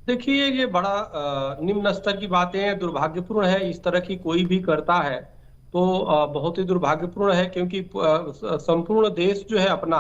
देखिए, ये बड़ा निम्न स्तर की बातें हैं, दुर्भाग्यपूर्ण है, इस तरह की कोई भी करता है, तो बहुत ही दुर्भाग्यपूर्ण है क्योंकि संपूर्ण देश जो है अपना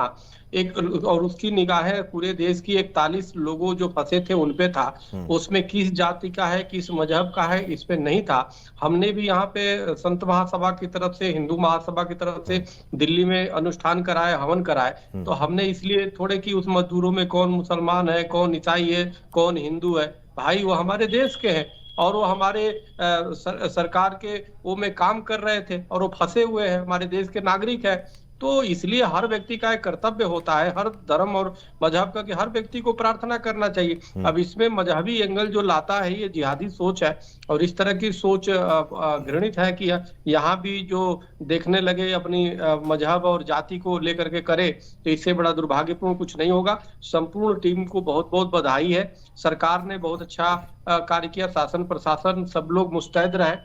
एक और उसकी निगाहें पूरे देश की 41 लोगों जो फंसे थे उन पे था। हुँ, उसमें किस जाति का है, किस मजहब का है, इस पे नहीं था। हमने भी यहाँ पे संत महासभा की तरफ से, हिंदू महासभा की तरफ से हुँ, दिल्ली में अनुष्ठान कराए, हवन कराए, हुँ, तो हमने इसलिए थोड़े कि उस मजदूरों में कौन मुसलमान है, कौन ईसाई है, कौन हिंदू है। भाई वो हमारे देश के हैं और वो हमारे सरकार के वो में काम कर रहे थे और वो फंसे हुए हैं, हमारे देश के नागरिक हैं। तो इसलिए हर व्यक्ति का एक कर्तव्य होता है, हर धर्म और मजहब का, कि हर व्यक्ति को प्रार्थना करना चाहिए। हुँ, अब इसमें मजहबी एंगल जो लाता है ये जिहादी सोच है और इस तरह की सोच घृणित है कि यहाँ भी जो देखने लगे अपनी मजहब और जाति को लेकर के करे, तो इससे बड़ा दुर्भाग्यपूर्ण कुछ नहीं होगा। संपूर्ण टीम को बहुत-बहुत बधाई है। सरकार ने बहुत अच्छा कार्य किया, शासन प्रशासन सब लोग मुस्तैद रहे।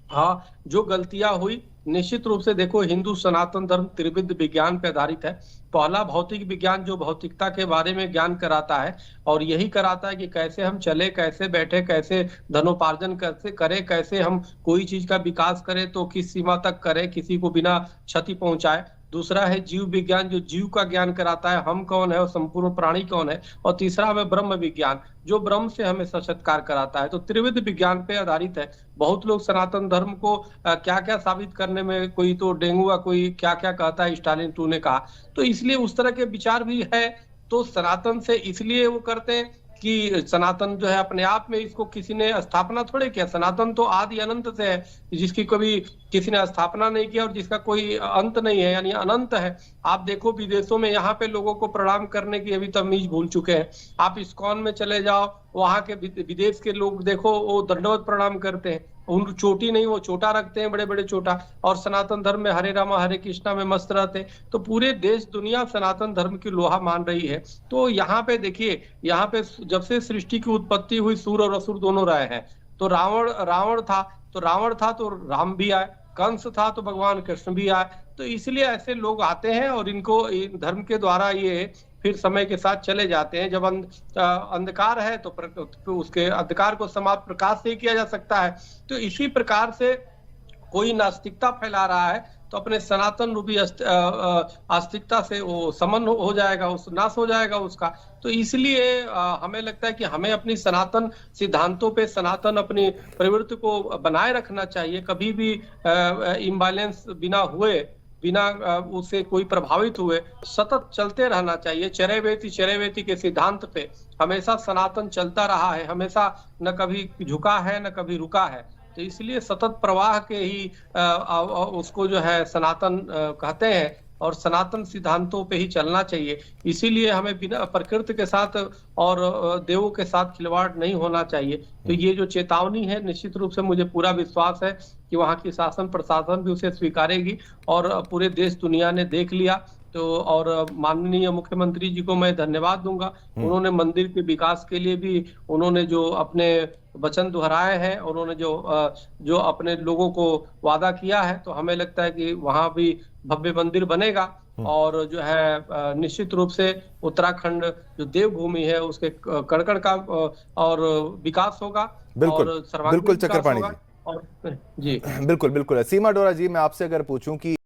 हाँ, जो गलतियाँ हुई निश्चित रूप से देखो, हिंदू सनातन धर्म त्रिविध विज्ञान पे आधारित है। पहला भौतिक विज्ञान जो भौतिकता के बारे में ज्ञान कराता है और यही कराता है कि कैसे हम चले, कैसे बैठे, कैसे धनोपार्जन कैसे करें, कैसे हम कोई चीज़ का विकास करें तो किस सीमा तक करें, किसी को बिना क्षति पहुँचाए। दूसरा है जीव विज्ञान जो जीव का ज्ञान कराता है, हम कौन है और संपूर्ण प्राणी कौन है। और तीसरा हमें ब्रह्म विज्ञान जो ब्रह्म से हमें साक्षात्कार कराता है। तो त्रिविध विज्ञान पे आधारित है। बहुत लोग सनातन धर्म को क्या-क्या साबित करने में, कोई तो डेंगू कोई क्या-क्या कहता है, स्टालिन 2 ने कहा। तो इसलिए उस तरह के विचार भी है, तो सनातन से इसलिए वो करते हैं कि सनातन जो है अपने आप में, इसको किसी ने स्थापना थोड़े किया। सनातन तो आदि अनंत से है, जिसकी कभी किसी ने स्थापना नहीं किया और जिसका कोई अंत नहीं है, यानी अनंत है। आप देखो विदेशों में यहाँ पे लोगों को प्रणाम करने की अभी तमीज़ भूल चुके हैं। आप इस्कॉन में चले जाओ, वहाँ के विदेश के लोग देखो वो दंडवत प्रणाम करते हैं। उन चोटी नहीं, वो चोटा रखते हैं, बड़े-बड़े चोटा। और सनातन धर्म में हरे रामा हरे कृष्णा में मस्त रहते हैं। तो पूरे देश दुनिया सनातन धर्म की लोहा मान रही है। तो यहाँ पे देखिए, यहाँ पे जब से सृष्टि की उत्पत्ति हुई, सूर और असुर दोनों रहे हैं। तो रावण रावण था तो राम भी आए, कंस था तो भगवान कृष्ण भी आए। तो इसलिए ऐसे लोग आते हैं और इनको इन धर्म के द्वारा ये फिर समय के साथ चले जाते हैं। जब अंधकार है तो उसके अंधकार को समाप्त प्रकाश से ही किया जा सकता है। तो इसी प्रकार से कोई नास्तिकता फैला रहा है तो अपने सनातन रूपी आस्तिकता से वो समन हो जाएगा, उस नाश हो जाएगा उसका। तो इसलिए हमें लगता है कि हमें अपनी सनातन सिद्धांतों पे, सनातन अपनी प्रवृत्ति को बनाए रखना चाहिए। कभी भी इम्बैलेंस बिना उससे कोई प्रभावित हुए सतत चलते रहना चाहिए। चरैवेति के सिद्धांत पे हमेशा सनातन चलता रहा है, हमेशा न कभी झुका है न कभी रुका है। तो इसलिए सतत प्रवाह के ही उसको जो है सनातन कहते हैं और सनातन सिद्धांतों पे ही चलना चाहिए। इसीलिए हमें बिना प्रकृति के साथ और देवों के साथ खिलवाड़ नहीं होना चाहिए। तो हुँ। ये जो चेतावनी है, निश्चित रूप से मुझे पूरा विश्वास है कि वहाँ की शासन प्रशासन भी उसे स्वीकारेगी और पूरे देश दुनिया ने देख लिया। तो और माननीय मुख्यमंत्री जी को मैं धन्यवाद दूँगा। हुँ, उन्होंने मंदिर के विकास के लिए भी उन्होंने जो अपने वचन दोहराए हैं, उन्होंने जो अपने लोगों को वादा किया है, तो हमें लगता है कि वहाँ भी भव्य मंदिर बनेगा हुँ। और जो है निश्चित रूप से उत्तराखंड जो देवभूमि है उसके कण-कण का और विकास होगा बिल्कुल, और सर्वांगीण बिल्कुल विकास चक्रपाणी होगा जी। और जी। बिल्कुल, बिल्कुल। सीमा डोरा जी, मैं आपसे अगर पूछूँ कि